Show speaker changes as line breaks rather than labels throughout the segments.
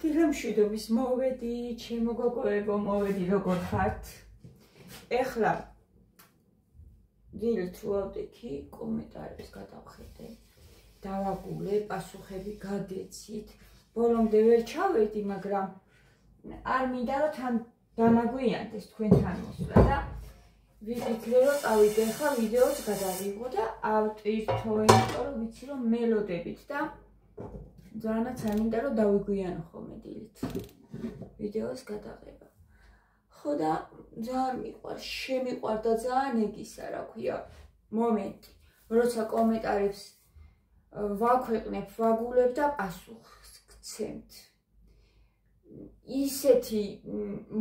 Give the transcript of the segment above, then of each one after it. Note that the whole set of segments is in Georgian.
დილამშვიდობის მოვედი, ჩემო გოგოებო, მოვედი, როგორ ხართ? ეხლა დილით რო ავდექი, კომენტარებს გადავხედე. დავაგულე, პასუხები გაგეცით. ბოლომდე ვერ ჩავედი, მაგრამ არ მინდა რომ თან დამაგვიანდეს თქვენთან მოსვლა და ვიფიქრე რომ წავიდე ხა ვიდეოს გადავიღო და ავტვირთო, იმიტომ რომ ვიცი რომ მელოდებით და ძალიანაც არ მინდა რომ დავიგვიანო ხოლმე დილით ვიდეოს გადაღება. ხო და ძალიან მიყვარს, შემიყვარდა ძალიან ეგისა, რა ქვია, მომენტი, როცა კომენტარებს ვაქვეყნებ, ვაგულებ და პასუხს გცემთ. ისეთი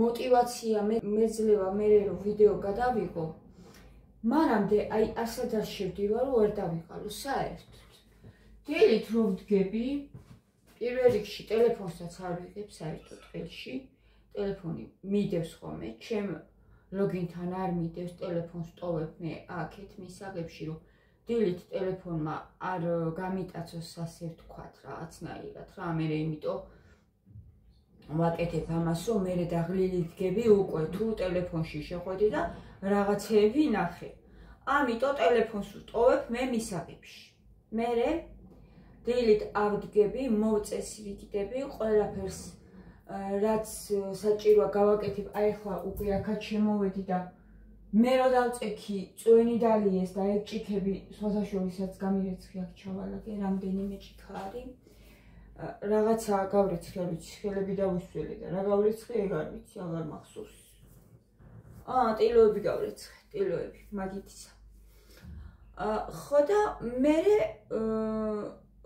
мотивация მეძლევა მე რომ ვიდეო გადავიღო, მანამდე აი ასად არ შევდივარ, რომ ვერ დავიღალო საერთოდ. დილით რო ვდგები, პირველ რიგში ტელეფონსაც არ ვიღებ საერთოდ ხელში. ტელეფონი მიდევს ხოლმე, ჩემ ლოგინთან არ მიდევს, ტელეფონს ტოვებ მე აქეთ მისაღებში, რომ დილით ტელეფონმა არ გამიტაცოს ასე ვთქვათ, რაღაცნაირად რა, მე იმიტომ ვაკეთებ ამას, რომ მე დაღლილი ვდგები უკვე თუ ტელეფონში შეხვედი და რაღაცეები ნახე. ამიტომ ტელეფონს ვტოვებ მე მისაღებში. მე დილით ავდგები, მოვწესრიგდები ყველაფერს, რაც საჭიროა გავაკეთებ, აი ახლა უკვე აქაც შემოვედი და მე რო დავწექი, წვენი დალიეს და ეგ ჭიქები სხვათაშორისაც გამირეცხი აქ ჩავალაგე, რამდენიმე ჭიქა არის. რაღაცა გავრეცხი, არ ვიცი, ხელები დავისველი და რა გავრეცხი, ეგ არ ვიცი, აღარ მახსოვს. ტილოები გავრეცხი, ტილოები, მაგითისა. ხო და მე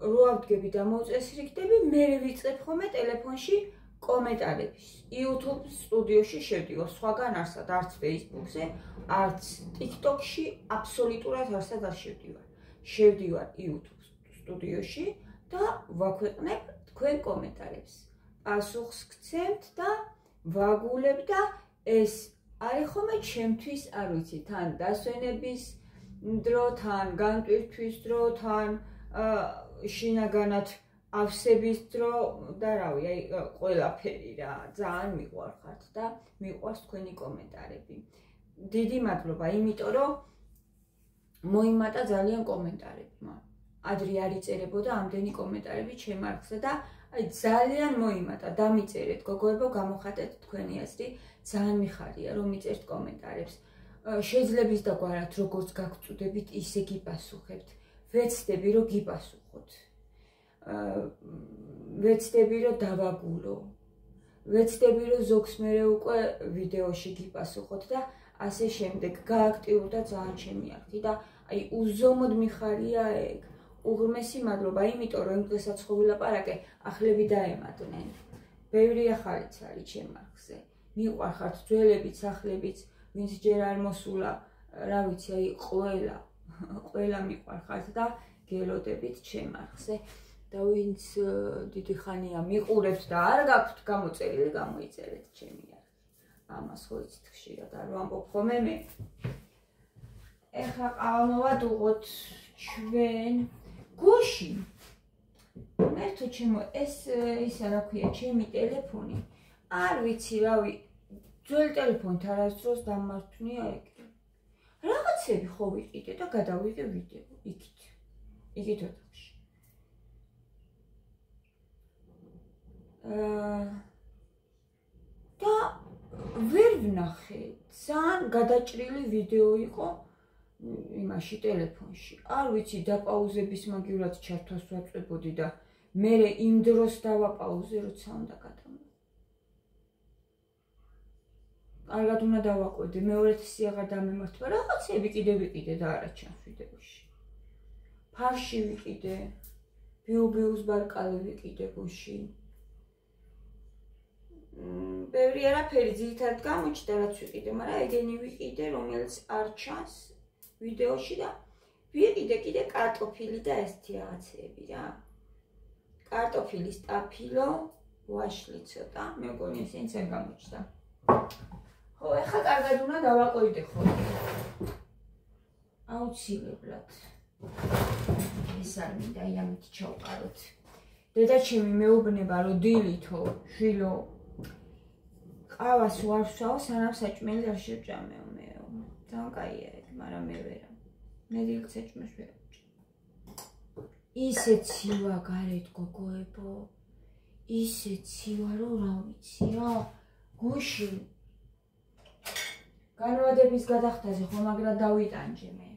რო ავდგები და მოვწესრიგდები, მე ვიწყებ ხოლმე ტელეფონში კომენტარების. YouTube სტუდიოში შევდივარ, სხვაგან არსად, არც Facebook-ზე, არც TikTok-ში, აბსოლუტურად არსად არ შევდივარ. შევდივარ YouTube სტუდიოში და ვაქვეყნებ თქვენ კომენტარებს. პასუხს გცემთ და ვაგულებ და ეს არის ხოლმე ჩემთვის, არ ვიცი, თან დასვენების დრო, თან განტვირთვის დრო, თან შინაგანად ავსების დრო და რავი, აი ყველაფერი რა, ძალიან მიყვარხართ და მიყვარს თქვენი კომენტარები. დიდი მადლობა, იმიტომ რომ მოიმატა ძალიან კომენტარებმა. ადრე არ იწერებოდა ამდენი კომენტარები ჩემ არხზე და აი ძალიან მოიმატა, დამიწერეთ გოგოებო, გამოხატეთ თქვენი აზრი, ძალიან მიხარია რომ მიწერთ კომენტარებს. შეძლებს და გვარად როგორც გაგწუდებით, ისე გიპასუხებთ. ვეცდები რომ გიპასუხოთ. ვეცდები რომ დავაგულო. ვეცდები რომ ზოგს მე უკვე ვიდეოში გიპასუხოთ და ასე შემდეგ. გააქტიურდა ძალიან ჩემი არხი და აი უზომოდ მიხარია ეგ. უღრმესი მადლობა, იმიტომ რომ იმ დღესაც ხო ვილაპარაკე, ახლები დაემატნენ. ბევრი ახალიც არის ჩემ არხზე. მიყვარხართ ძველებიც, ახლებიც, ვინც ჯერ არ მოსულა, რა ვიცი, აი ყველა მიყვარხართ და გელოდებით ჩემ არხზე. და ვინც დიდი ხანია მიყურებთ და არ გაქვთ გამოწერილი, გამოიწერეთ ჩემი არხი. ამას ხო იცით ხშირად არ ვამბობ ხოლმე მე. ეხლა ყავმოვადუღოთ ჩვენ გუში. მერთო ჩემო, ეს ისა რა ქვია, ჩემი ტელეფონი. არ ვიცი, რავი, ძველ ტელეფონით არასდროს დამართვნია ეგ. რაღაცები ხო ვიყიდე და გადავიღე ვიდეო იქით. იქით ოთახში. და ვერ ვნახე, ძალიან გადაჭრილი ვიდეო იყო იმაში ტელეფონში. არ ვიცი, დაპაუზების მაგივრად ჩართვას ვაწვებოდი და მე იმ დროს დავაპაუზე, როცა უნდა გადამო. კარგად უნდა დავაკვირდე, მეორედ სიაღარ დამემართვა, რაღაცები კიდე ვიყიდე და არა ჩანს ვიდეოში. ფარში ვიყიდე, ბიუბიუს ბარკალი ვიყიდე გუში. ბევრი არაფერი ძირითადად გამოჩნდა, რაც ვიყიდე, მაგრამ ეგენი ვიყიდე, რომელიც არ ჩანს ვიდეოში და ვიყიდე კიდე კარტოფილი და ესეთი რაღაცეები რა. კარტოფილის ტაფილო, ვაშლი ცოტა, მე მგონი ესენიც არ გამოჩნდა. ხო, ეხლა კარგად უნდა დავაკვირდე ხოლმე. აუცილებლად. ეს არ მინდა, აი ამით ჩავყაროთ. დედაჩემი მეუბნება, რომ დილითო, შვილო, ყავას ვარ ვსვავ, სანამ საჭმელი არ შევჭამეო მეო. ძალიან კაია ეგ, მაგრამ მე ვერა. მე დილით საჭმელს ვერ ვჭამ. ისე ცივა გარეთ გოგოებო. ისე ცივა, რომ რა ვიცი რა. გუში. განვადების გადახდაზე ხომ მაგრა დავიტანჯე მე.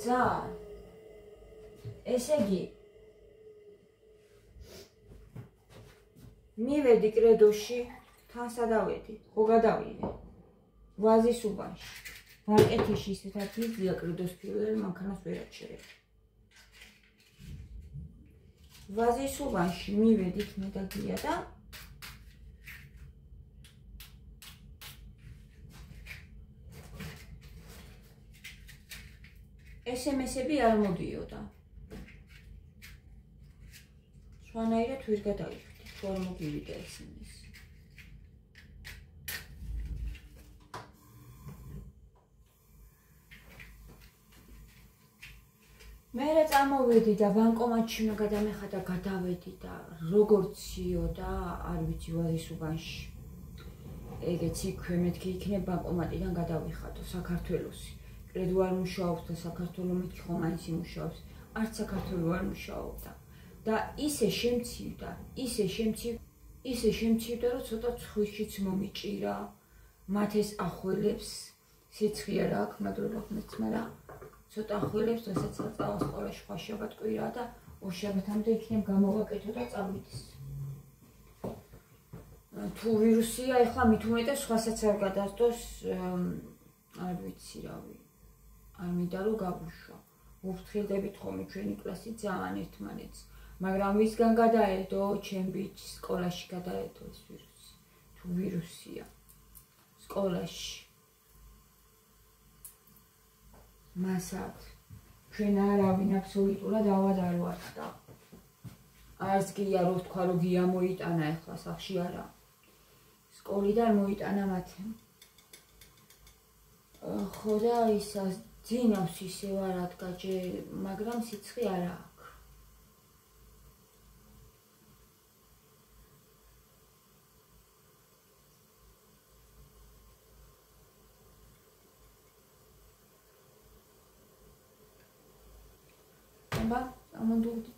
ძალიან. ესე იგი მივედი კრედოში, თან სადავედი, ხო გადავიდე. ვაზის უბანში. ვარკეთეში ისეთ ადგილზეა კრედოს ფილტველი, მანქანას ვერ აჩერებ. ვაზის უბანში მივედით მე და გია და SMS-ები არ მოდიოდა. სხვანაირად ვერ გადავიხვდი, თუ არ მოგივიდა SMS. მერე წამოვედი და ბანკომატში უნდა გადამეხადა, გადავედი და როგორციო და არ ვიცი ვაზის უბანში. ეგეც იქვე მეთქი იქნებ ბანკომატიდან გადავიხადო საქართველოსი. კრედო არ მუშაობს და საქართველოს მეთქი ხომ მაინც იმუშაობს. არც საქართველოს არ მუშაობდა. და ისე შემცივდა, რომ ცოტა ცხვირშიც მომიჭირა. მათ ეს ახველებს, სიცხე არ აქვს, მაგრამ მეცმარა ცოტა ახველებს, რასაც წავა სკოლაში ხვა შაბათ კვირა და ორ შაბათამდე იქნებ გამოვაკეთო და წავიდეს. თუ ვირუსია, ეხლა მით უმეტეს სხვასაც არ გადასდოს, არ ვიცი რავი. არ მინდა რომ გავუშვა. ვუფრთხილდებით ხოლმე ჩვენი კლასი ძალიან ერთმანეთს. მაგრამ ვისგან გადაედო, ჩემ ბიჭს სკოლაში გადაედო ეს ვირუსი. თუ ვირუსია სკოლაში. მასად ჩვენ არავინ აბსოლუტურად ავად არ ვართ და არც გია რო თქვა რომ გია მოიტანა ეხლა სახში არა. სკოლიდან მოიტანა მათემ. ხო და ისა ძინავს ისევ არ ადგაჯე, მაგრამ სიცხე არ აქვს.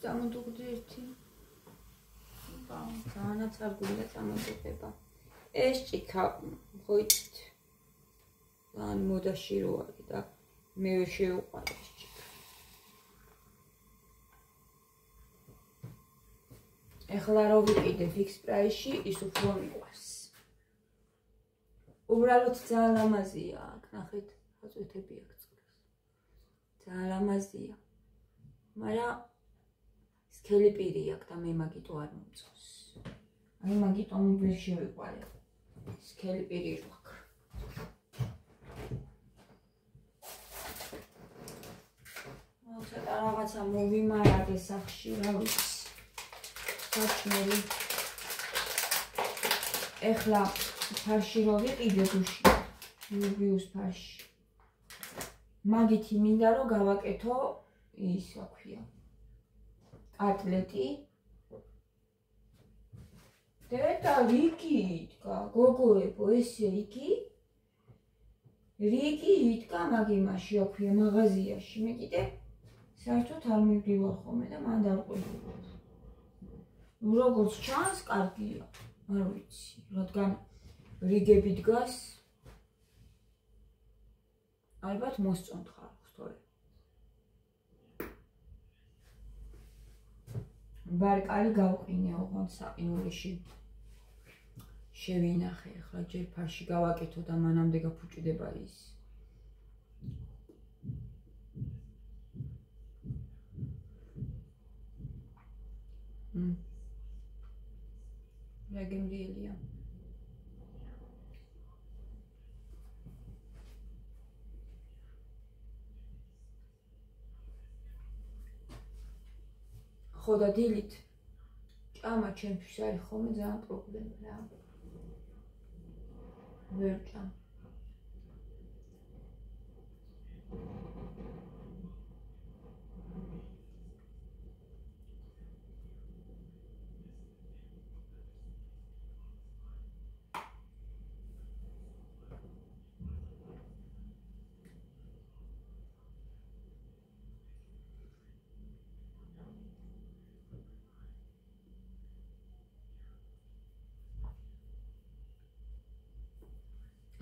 წამოდუღდი ერთი. ძალიანაც არ გვინდა წამოდუღება. ეს ჭიქა ხოიცით. ძალიან მოდაში რო არის და მე ვერ შევუყვარ ეს ჭიქა. ეხლა რო ვიყიდე ფიქს პრაისში, ის უფრო მიყვარს. უბრალოდ ძალიან ლამაზია, აქ ნახეთ, აწვეთები აქ წყლს. ძალიან ლამაზია. მაგრამ სქელი პირი აქვს და მე მაგიტო არ მომწონს. აი მაგიტომ ვერ შევიყვარე. სქელი პირი რო აქვს. ცოტა რაღაცა მოვიმარაგე სახში, რა ვიცი. საჭმელი. ეხლა ფარში რო ვიყიდე გუში. ლუბიუს ფარში. მაგითი მინდა რომ გავაკეთო ის რა ქვია. კატლეტი. დედა რიგი იდგა, გოგოებო, ესე იგი. რიგი იდგა მაგიმაში, რა ქვია, მაღაზიაში. მე კიდე საერთოდ არ მივდივარ ხოლმე და მან დავყვებოდა. როგორც ჩანს, კარგია. არ ვიცი, რადგან რიგები დგას. ალბათ მოსწონთ ხარ, ხთორე. ბარკალი გავყინე ოღონდ საყინულში. შევინახე, ახლა ჯერ ფარში გავაკეთო და მანამდე გაფუჭდება ის. რა გემრიელია. ხო და დილით ჭამა ჩემთვის არის ხოლმე ძალიან პრობლემა რა. ვერ ჭამ.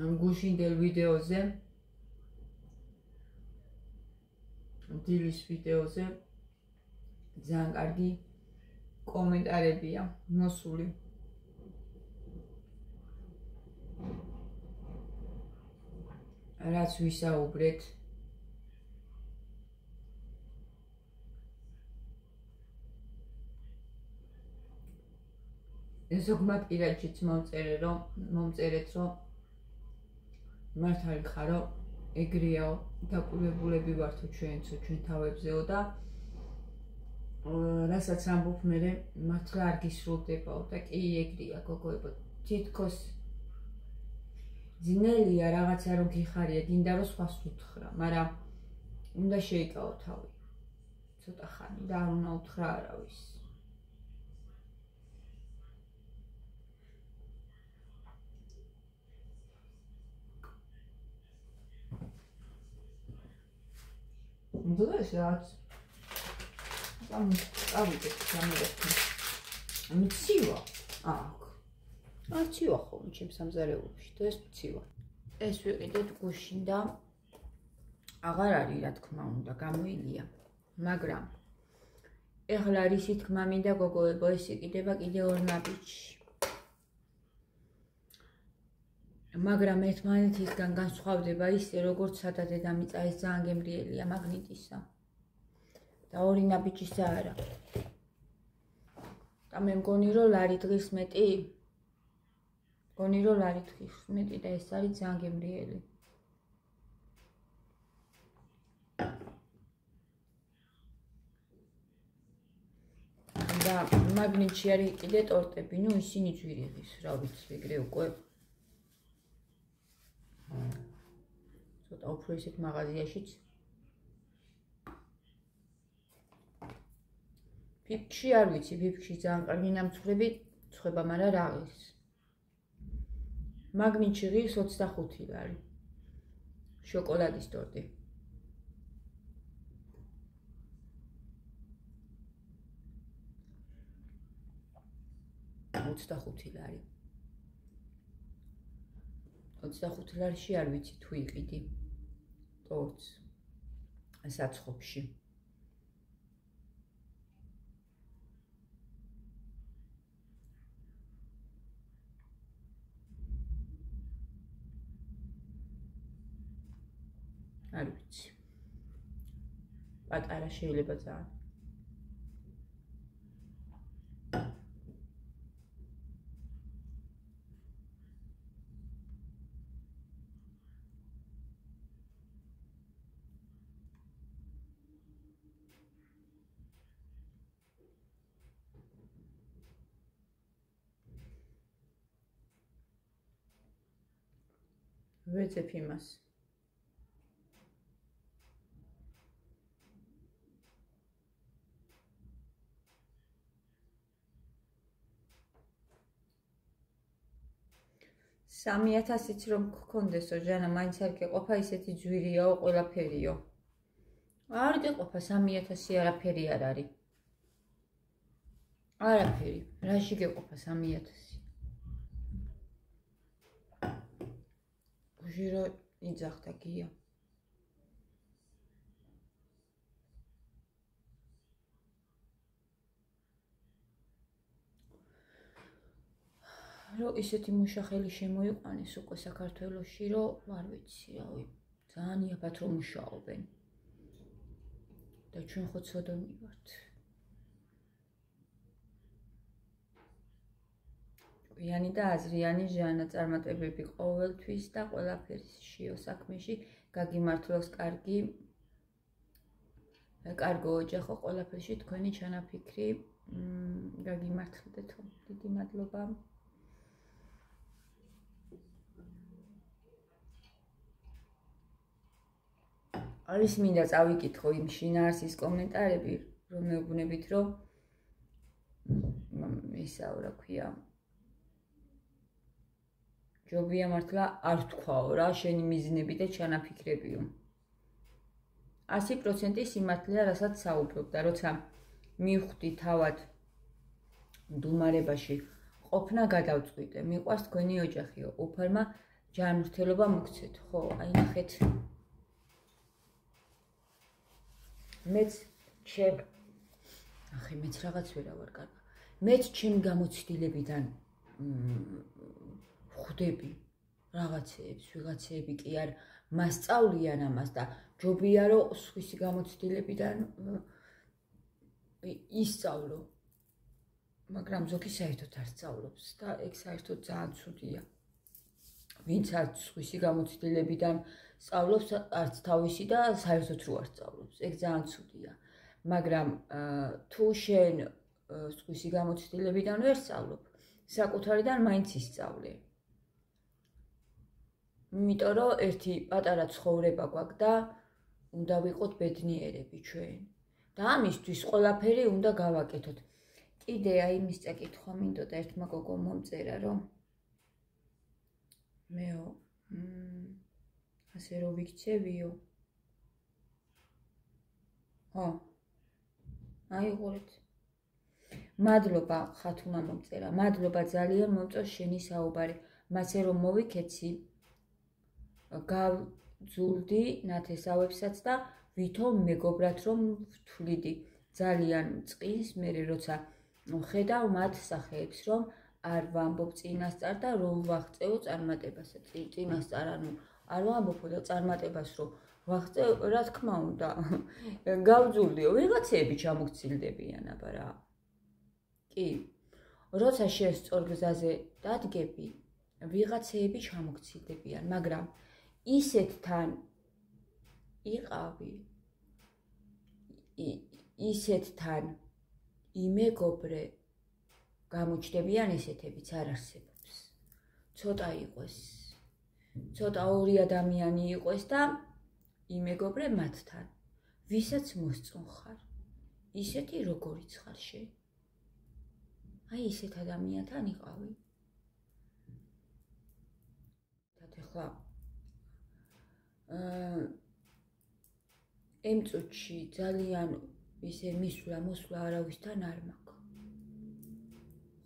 გუშინდელ ვიდეოზე, დილის ვიდეოზე ძალიან კარგი კომენტარებია მოსული. რაც ვისაუბრეთ ზოგმა პირადშიც მომწერეთ, რომ მართალი ხარო, ეგრეაო, დაკვირვებულები ვართო ჩვენცო, ჩვენ თავებზეო და რასაც ამბობ მე მართლა არ გისრულდებაო და კი ეგრეა გოგოებო, თითქოს ძნელია რაღაცა რომ გიხარია, გინდა რომ სხვას უთხრა, მაგრამ უნდა შეიკავო თავი ცოტა ხანი და არ უნდა უთხრა არავის. დღეს რაც წავიდეთ გამოდეთ. მცივა აქ. მცივა ხოლმე ჩემს სამზარეულოში, დღეს მცივა. ეს ვიყიდეთ გუშინ და აღარ არის რა თქმა უნდა, გამოილია. მაგრამ ეხლა რისი თქმა მინდა გოგოებო, ეს იყიდება კიდევ ორ ნაბიჯში. მაგრამ ერთმანეთისგან განსხვავდება ისე, როგორც სადა დედამიწა, ეს ძალიან გემრიელია მაგნიტისა. და ორი ნაბიჯისა არა. და მე მგონი რომ ლარი დღის მეტი. მგონი რომ ლარი დღის მეტი და ეს არის ძალიან გემრიელი. და მაგნიტში არის კიდე ტორტები, ნუ ისინი ძვირიღის, რა ვიცი, ეგრე უკვე ცოტა უფრო ისეთ მაღაზიაშიც ფიფკში არ ვიცი, ფიფკში ძალიან კარგი ნამცხრები ცხება, მაგრამ რა ღირს. მაგნიტში ღირს 25 ლარი. შოკოლადის ტორტი. ლარი. 25 ლარში არ ვიცი თუ იყიდი ტორტს საცხობში. არ ვიცი. პატარა შეიძლება ძალიან. ვეძებ იმას. სამი 1000-იც რომ გქონდესო, ჟანა, მაინც არ გეყოფა ისეთი ძვირიაო, ყველაფერიო. არ გეყოფა 3000 არაფერი არ არის. არაფერი, რაში გეყოფა 3000? ჟირო იძახდა გია. რომ ისეთი მუშახელი შემოიყვანეს უკვე საქართველოში, რომ არ ვიცი, რავი, ძალიან იაფად რომ მუშაობენ. და ჩვენ ხო ცოდონი ვართ. იანი და აზრიანი ჟანა წარმატებები ყოველთვის და ყველაფერშიო საქმეში გაგიმართლოს კარგი კარგო ოჯახო ყველაფერში თქვენი ჩანაფიქრი გაგიმართლდეთო. დიდი მადლობა. არის მინდა წავიკითხო იმ შინაარსის კომენტარები, რომ მეუბნებით, რომ ისაო რა ქვია, ჯობია მართლა არ თქვაო რა, შენი მიზნები და ჩანაფიქრებიო. 100% სიმართლეა, რასაც საუბრობ და როცა მივხვდი თავად მდუმარებაში ყოფნა გადავწყვიტე. მიყვარს თქვენი ოჯახიო, უფალმა ჯანმრთელობა მოგცეთ, ხო, აი ნახეთ. მეც ჩემ ახი მეც რაღაც ვერა ვარ კარგა. მეც ჩემ გამოცდილებიდან ხვდები რაღაცეებს, ვიღაცეები კი არ მასწავლიან ამას და ჯობია რომ სხვისი გამოცდილებიდან ისწავლო. მაგრამ ზოგი საერთოდ არ სწავლობს და ეგ საერთოდ ძალიან ცუდია. ვინც არც სხვისი გამოცდილებიდან სწავლობს, არც თავისი და საერთოდ რო არ სწავლობს. ეგ ძალიან ცუდია. მაგრამ თუ შენ სხვისი გამოცდილებიდან ვერ სწავლობ, საკუთარიდან მაინც ისწავლე. იმიტომ რომ ერთი პატარა ცხოვრება გვაქვს და უნდა ვიყოთ ბედნიერები ჩვენ. და ამისთვის ყველაფერი უნდა გავაკეთოთ. კიდე აი იმის წაკითხვა მინდოდა ერთმა გოგომ მომწერა რომ მეო ასე რომ ვიქცევიო. ხო. აი უყურეთ. მადლობა ხათუნა მომწერა. მადლობა ძალიან მომწონს შენი საუბარი. მასე რომ მოვიქეცი გავძულდი ნათესავებსაც და ვითომ მეგობრად რომ ვთვლიდი. ძალიან წყის მე როცა ხედავ მათ სახეებს რომ არ ვამბობ წინასწარ და რომ ვაღწევო წარმატებასა. წინასწარ ანუ არ ვამბობ და წარმატებას რომ ვაღწევ, რა თქმა უნდა, გავძულდიო, ვიღაცეები ჩამოგცილდებიან, აბა რა. კი, როცა შენ სწორ გზაზე დადგები, ვიღაცეები ჩამოგცილდებიან, მაგრამ ისეთთან იყავი, ისეთთან იმეგობრე, გამოჩნდებიან ესეთებიც არ არსებობს. ცოტა იყოს, ცოტა ორი ადამიანი იყოს და იმეგობრე მათთან, ვისაც მოსწონ ხარ, ისეთი როგორიც ხარ შენ. აი ისეთ ადამიანთან იყავი. ეხლა იმ წუთში ძალიან ისე მისვლა მოსვლა არავისთან არ მაქვს.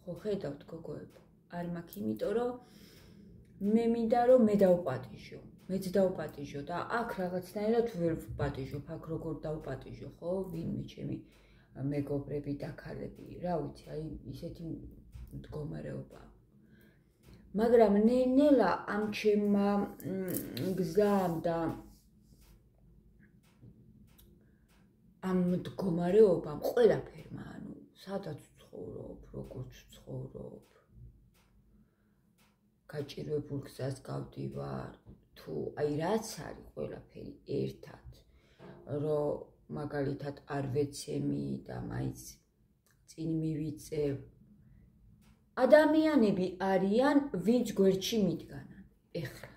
ხო ხედავთ გოგოებო, არ მაქვს, იმიტომ რომ მე მინდა რომ მე დავპატიჟო, მეც დავპატიჟო და აქ რაღაცნაირად ვერ ვპატიჟობ, აქ როგორ დავპატიჟო, ხო, ვინმე ჩემი მეგობრები და ქალები, რა ვიცი, აი ისეთი მდგომარეობა. მაგრამ ნელა ამ ჩემმა გზამ და ამ მდგომარეობამ ყველაფერმა, ანუ სადაც ვცხოვრობ, როგორც ვცხოვრობ, გაჭირვებულ გზას გავდივარ, თუ აი რაც არის ყველაფერი ერთად, რომ მაგალითად არ ვეცემი და მაინც წინ მივიწევ. ადამიანები არიან, ვინც გვერდში მიდგანან. ეხლა,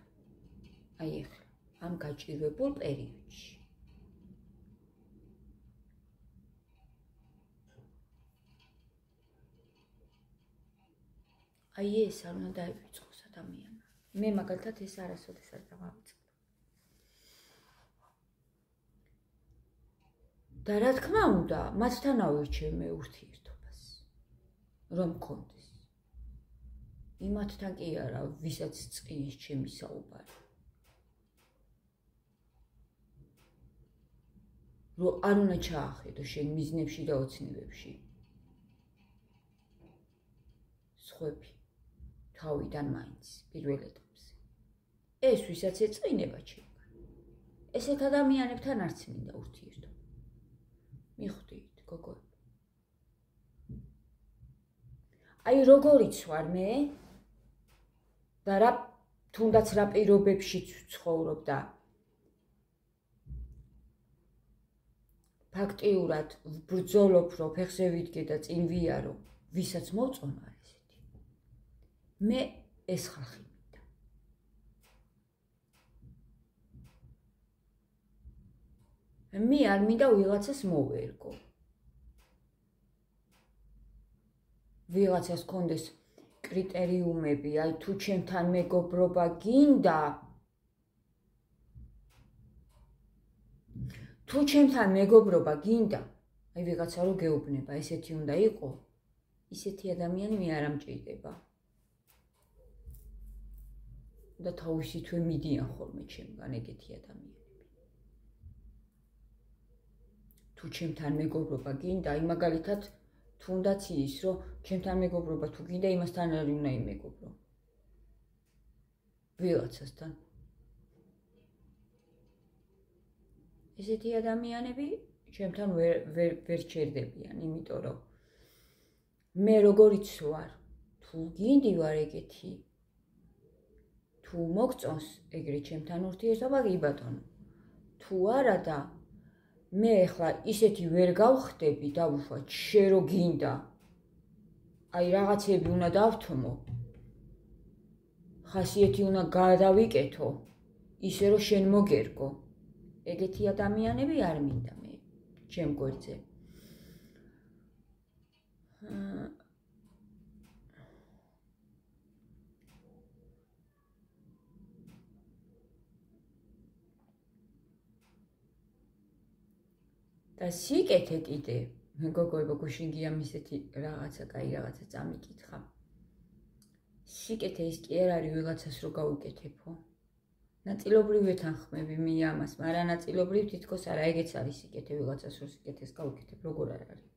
აი ეხლა, ამ გაჭირვებულ პერიოდში. აი ეს არ უნდა დაივიწყოს ადამიანმა. მე მაგალითად ეს არასოდეს არ დავავიწყებ. და რა თქმა უნდა, მათთან ავირჩევ მე ურთიერთობას, რომ მქონდეს. იმათთან კი არა, ვისაც წყიის ჩემი საუბარი. რომ არ უნდა ჩაახედო შენ მიზნებში და ოცნებებში. სხვები თავიდან მაინც პირველ ეტაპზე. ეს ვისაც ეწყინება ჩემგან. ესეთ ადამიანებთან არც მინდა ურთიერთობა. მიხვდით, გოგოებო. აი როგორიც ვარ მე და რა თუნდაც რა პირობებშიც ვცხოვრობ და ფაქტიურად ვბრძოლობ, რომ ფეხზე ვიდგე და წინ ვიარო, ვისაც მოვწონა ესეთი. მე ეს ხალხი მინდა. მე არ მინდა ვიღაცას მოვერგო. ვიღაცას კონდეს კრიტერიუმები, აი თუ ჩემთან მეგობრობა გინდა, თუ ჩემთან მეგობრობა გინდა, აი ვიღაცა რო გეუბნება, ესეთი უნდა იყო, ისეთი ადამიანი მე არ ამჭირდება. და თავისითვე მიდიან ხოლმე ჩემგან ეგეთი ადამიანები. თუ ჩემთან მეგობრობა გინდა, აი მაგალითად თუნდაც ის, რომ ჩემთან მეგობრობა თუ გინდა, იმასთან არ უნდა იმეგობრო. ვიღაცასთან. ესეთი ადამიანები ჩემთან ვერ ჩერდებიან, იმიტომ რომ მე როგორიც ვარ, თუ გინდი ვარ ეგეთი, თუ მოგწონს ეგრე ჩემთან ურთიერთობა, კი ბატონო. თუ არა და მე ახლა ისეთი ვერ გავხდები, დავუშვათ, შე რო გინდა. აი რაღაცები უნდა დავთმო. ხასიათი უნდა გადავიკეთო, ისე რომ შენ მოგერგო. ეგეთი ადამიანები არ მინდა მე ჩემ გვერდზე. და სიკეთე კიდე, მეგობრებო, გუშინგია ისეთი რაღაცა, კაი რაღაცა წამიკითხა. სიკეთე ის კი არ არის ვიღაცას რო გაუკეთებო. ნაწილობრივ ვეთანხმები მე ამას, მაგრამ ნაწილობრივ თითქოს არა, ეგეც არის სიკეთე ვიღაცას რო სიკეთეს გაუკეთებ, როგორ არ არის.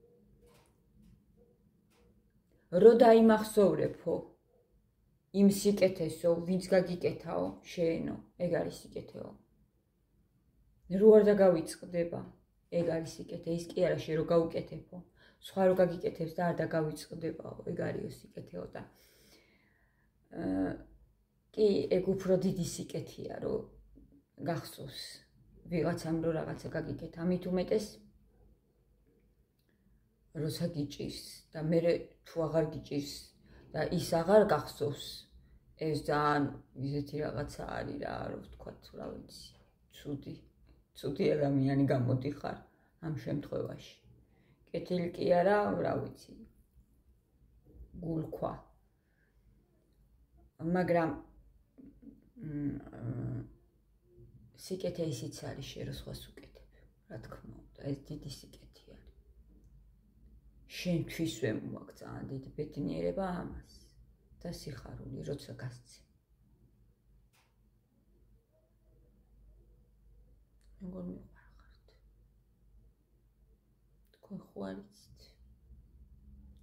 რო დაიმახსოვრებო იმ სიკეთესო, ვინც გაგიკეთაო, შეენო, ეგ არის სიკეთეო. რო არ დაგავიწყდება, ეგ არის სიკეთე, ის კი არა შე რო გაუკეთებო, სხვა რო გაგიკეთებს და არ დაგავიწყდებაო, ეგ არის სიკეთეო და კი ეგ უფრო დიდი სიკეთეა, რომ გახსოვს ვიღაცამ რო რაღაცა გაგიკეთა, ამით უმეტეს როცა გიჭირს და მე თუ აღარ გიჭირს და ის აღარ გახსოვს, ეს ძალიან ისეთი რაღაცა არის რა, რო ვთქვათ, რა ვიცი, ცუდი ადამიანი გამოდიხარ ამ შემთხვევაში. კეთილი კი არა, რა ვიცი, გულქვა. მაგრამ სიკეთე ისიც არის შე რო სხვას უკეთებ, რა თქმა უნდა, ეს დიდი სიკეთე არის. შენთვისვე მოაქვს ძალიან დიდი ბედნიერება ამას და სიხარული, როცა გასცე. როგორ მიყვარხართ? თქვენ ხო არ იცით?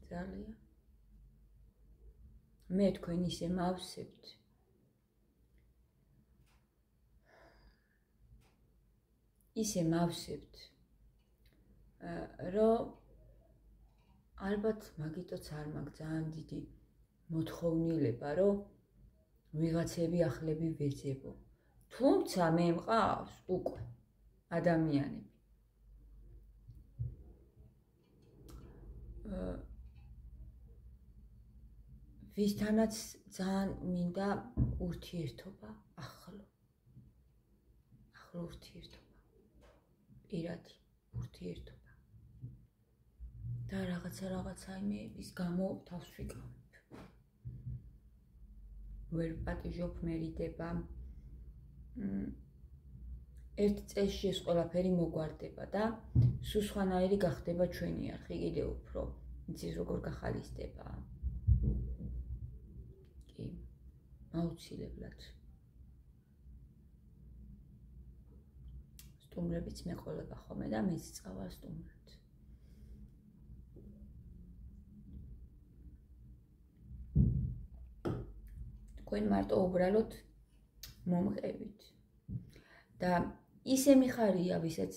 ძალიან. მე თქვენ ისე მავსებთ. ისე მავსებთ, რომ ალბათ მაგიტოც არ მაქვს ძალიან დიდი მოთხოვნილება, რომ ვიღაცები ახლები ვეძებო. თუმცა მე მყავს უკვე ადამიანები. ვისთანაც ძალიან მინდა ურთიერთობა, ახლო ურთიერთობა. პირადი ურთიერთობა და რაღაცა იმეების გამო თავს ვიკავებ. ვერ პატიჟობ მერიდება. ერთ წელში ეს ყველაფერი მოგვარდება და სულ სხვანაირი გახდება ჩვენი არხი კიდევ უფრო. იცის როგორ გახალისდება. კი, აუცილებლად. სტუმრებიც მეყოლება ხოლმე და მეც წავალ სტუმრად. თქვენ მარტო უბრალოდ მომყევით და ისე მიხარია, ვისაც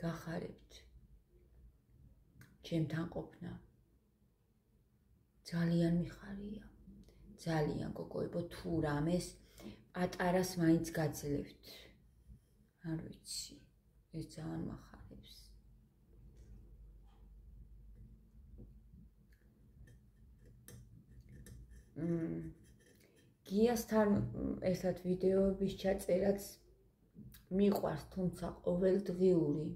გახარებთ ჩემთან ყოფნა. ძალიან მიხარია. ძალიან გოგოებო, თუ რამეს პატარას მაინც გაძლევთ. არ ვიცი, ეს ძალიან მახარებს. გიასთან ერთად ვიდეოების ჩაწერაც მიყვარს, თუმცა ყოველდღიური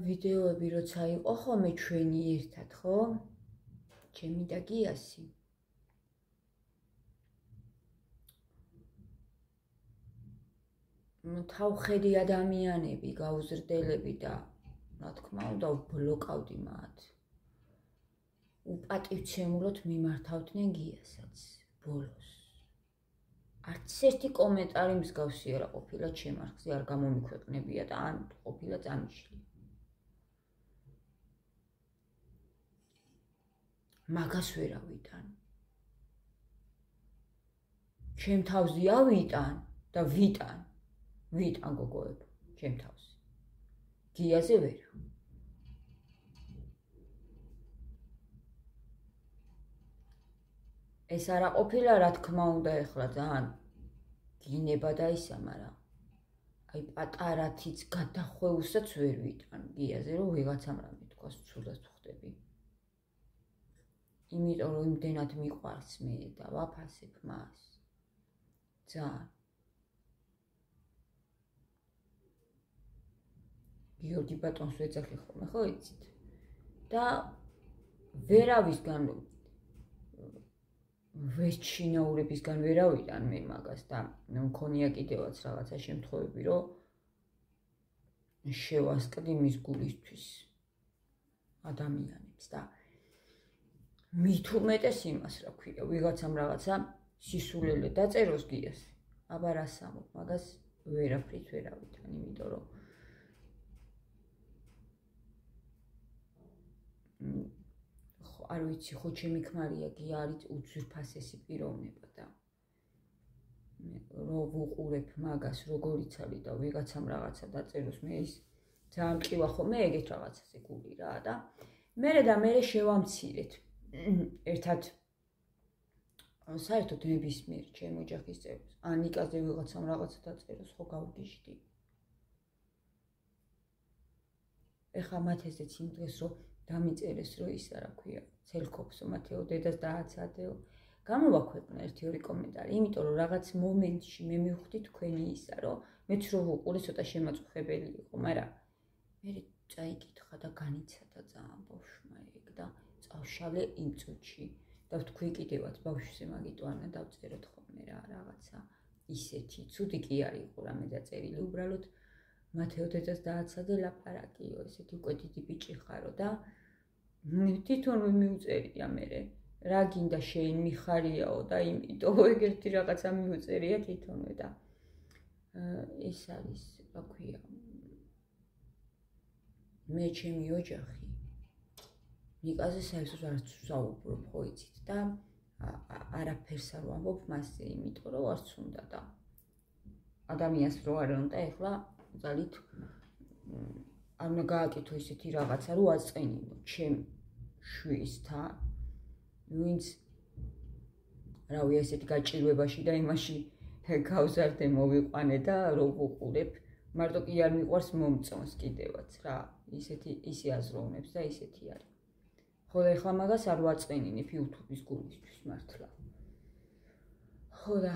ვიდეოები როცა იყო ხოლმე ჩვენი ერთად, ხო? ჩემი და გიასი. თავხედი ადამიანები, გაუზრდელები და რა თქმა უნდა ვბლოკავდი მათ. უპატივცემულოდ მიმართავდნენ გიასაც. ბოლოს არც ერთი კომენტარი მსგავსი არ ყოფილა ჩემ არხზე არ გამომიქვეყნებია და ან ყოფილა წამიშლი. მაგას ვერ ავიტან. ჩემ თავზე ავიტან და ვიტან გოგოებო, ჩემ თავზე. გიაზე ვერა. ეს არა ყოფილა რა თქმა უნდა ეხლა ძალიან გინება და ისა, მაგრამ აი პატარათიც გადახვეუსაც ვერ ვიტან გიაზე, რომ ვიღაცამ რამე თქვას ცუდად ვხდები. იმიტომ რომ იმდენად მიყვარს მე და ვაფასებ მას. ძალიან. გიორგი ბატონს ვეძახი ხოლმე, ხო იცით? და ვერავისგან ვეჩინაურებისგან ვერ ავიტან მე მაგას და მქონია კიდევაც რაღაცა შემთხვევები, რომ შევასწრდი მის გულისთვის ადამიანებს და მით უმეტეს იმას, რა ქვია, ვიღაცამ რაღაცა სისულელე დაწეროს გიას. აბა რა სამობ, მაგას ვერაფრით ვერ ავიტან, იმიტომ რომ არ ვიცი, ხო ჩემი ქმარია გია არის უძვირფასესი პიროვნება და რო ვუყურებ მაგას, როგორიც არის და ვიღაცამ რაღაცა დაწეროს, მე ის ძალიან მყივა ხოლმე ეგეთ რაღაცაზე გული რა და მე შევამცირეთ. ერთად საერთოდ ნებისმიერ ჩემ ოჯახის წევრს, ანიკაზე ვიღაცამ რაღაცა დაწეროს, ხო გავგიჟდი. ეხლა მათ ესეც იმ დღეს რომ დამიწერეს რომ ისა რა ქვია, ცელქოფსო მათეო დედას დააცადეო. გამოვაქვეყნა 1-2 კომენტარი, იმიტომ რომ რაღაც მომენტში მე მივხვდი თქვენი ისა, რომ მეც რო ვუყურე ცოტა შემაწუხებელი იყო, მაგრამ მე წაიკითხა და განიცადა ძალიან ბავშვმა ეგ და წავშალე იმ წუთში და ვთქვი კიდევაც ბავშვზე მაგიტყვანა დავწეროთ ხოლმე რა რაღაცა ისეთი ცუდი კი არ იყო რამე დაწერილი, უბრალოდ მათეო დედას დააცადე ლაპარაკიო, ესეთი უკვე დიდი ბიჭი ხარო და თვითონ მიუწერია მე რა გინდა შენ მიხარიაო და იმიტომ ეგერთი რაღაცა მიუწერია თვითონვე და ეს არის რა ქვია მე ჩემი ოჯახი ნიკაზე საერთოდ არ ვსაუბრობ ხო იცით და არაფერს არ ვამბობ მასზე, იმიტომ რომ არც უნდა და ადამიანს რო არ უნდა ეხლა ძალით არ უნდა გააკეთო ისეთი რაღაცა რომ აწენინო ჩემ შვისთან ვინც რავი ესეთი გაჭირვებაში და იმაში გავზარდე მოვიყვანე და რო ვუყურებ მარტო კი არ მიყვარს მომწონს კიდევაც რა ისე აზროვნებს და ისეთი არის ხო და ეხლა მაგას არ ვაწენინებ YouTube-ის გულისთვის მართლა ხო და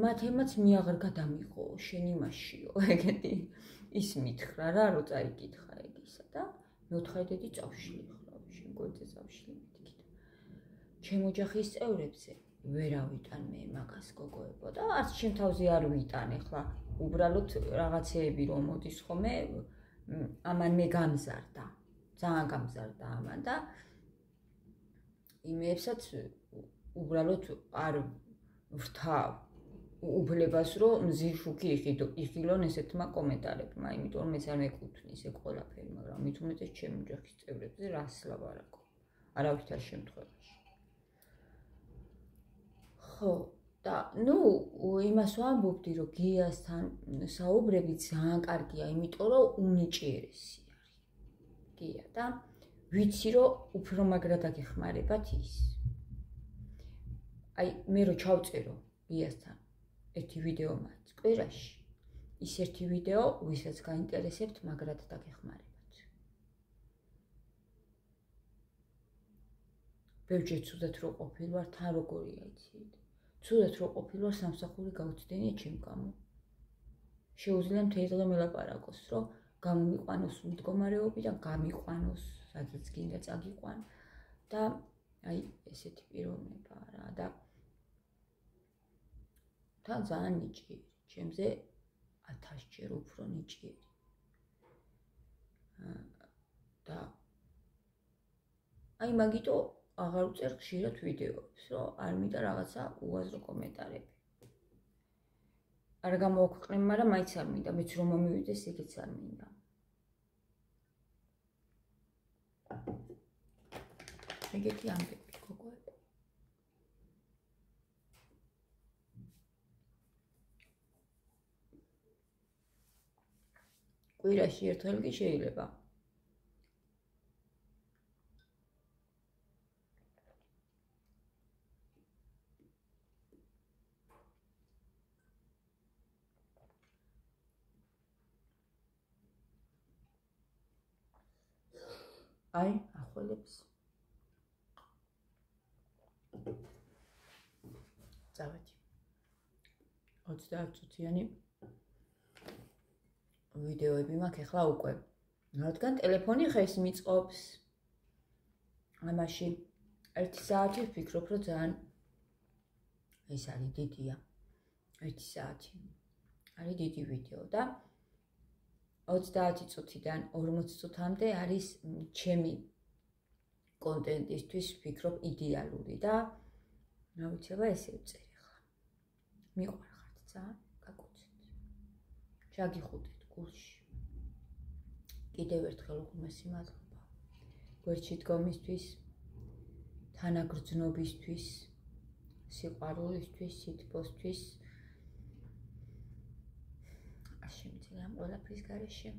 მათემაც მიაღარ გადამიღო შენ იმაშიო ეგეთი ის მითხრა რა რო წაიკითხა ეგ ისა და მეოთხე დედი წავშლი ხლა შენ გოძე წავშლი მეთქით ჩემ ოჯახის წევრებზე ვერ ავიტან მე მაგას გოგოებო და არც ჩემ თავზე არ ვიტან ეხლა უბრალოდ რაღაცეები რომ მოდის ხოლმე ამან მე გამზარდა ძალიან გამზარდა ამან და იმეებსაც უბრალოდ არ ვრთავ უფლებას რომ მზირშუქი იხილონ ესეთმა კომენტარებმა, იმიტომ რომ მეც არ მეკუთვნის ეგ ყველაფერი, მაგრამ მით უმეტეს ჩემი ოჯახის წევრებზე რას ლაპარაკო. არავითარ შემთხვევაში. ხო, და ნუ იმას ვამბობდი, რომ გიასთან საუბრები ძალიან კარგია, იმიტომ რომ უნიჭიერესი არის. გია და ვიცი რომ უფრო მაგრად აგეხმარებათ ის. აი მე რო ჩავწერო გიასთან ერთი ვიდეო მაინც კვირაში ის ერთი ვიდეო ვისაც გაინტერესებთ მაგრად დაგეხმარებათ. ბევრჯერ ცუდად რო ყოფილვარ, თან როგორია იცით? ცუდად რო ყოფილვარ, სამსახური გავუცდენია ჩემ გამო. შეუძლია მთელი დღე მელაპარაკოს, რომ გამომიყვანოს მდგომარეობიდან, გამიყვანოს, სადაც გინდა წაგიყვან და აი ესეთი პიროვნება რა და თან ძალიან ნიჭიერი, ჩემზე 1000 ჯერ უფრო ნიჭიერი. და აი მაგიტო აღარ უწერ ხშირად ვიდეოებს, რომ არ მინდა რაღაცა უაზრო კომენტარები. არ გამოვაქვეყნებ, მაგრამ მაინც არ მინდა, მეც რომ მომივიდეს, იქიც არ მინდა. ეგეთი ამბები, გოგოები. კვირაში ერთხელ კი შეიძლება. აი, ახველებს. წავედი. 30 წუთიანი ვიდეოები მაქვს ახლა უკვე. რადგან ტელეფონი ხეს მიწყობს. ამაში 1 საათი ვფიქრობ, რომ ძალიან ეს არის დიდია. 1 საათი. არის დიდი ვიდეო და 30 წუთიდან 40 წუთამდე არის ჩემი კონტენტისთვის ვფიქრობ იდეალური და რა ვიცი, ესე ვწერ ახლა. მიყვარხართ ძალიან, გაკოცეთ. ჩაგიხუტეთ გულში. კიდევ ერთხელ უღრმესი მადლობა. გვერდში დგომისთვის, თანაგრძნობისთვის, სიყვარულისთვის, სითბოსთვის. შემიძლია ამ ყველაფრის გარეშე.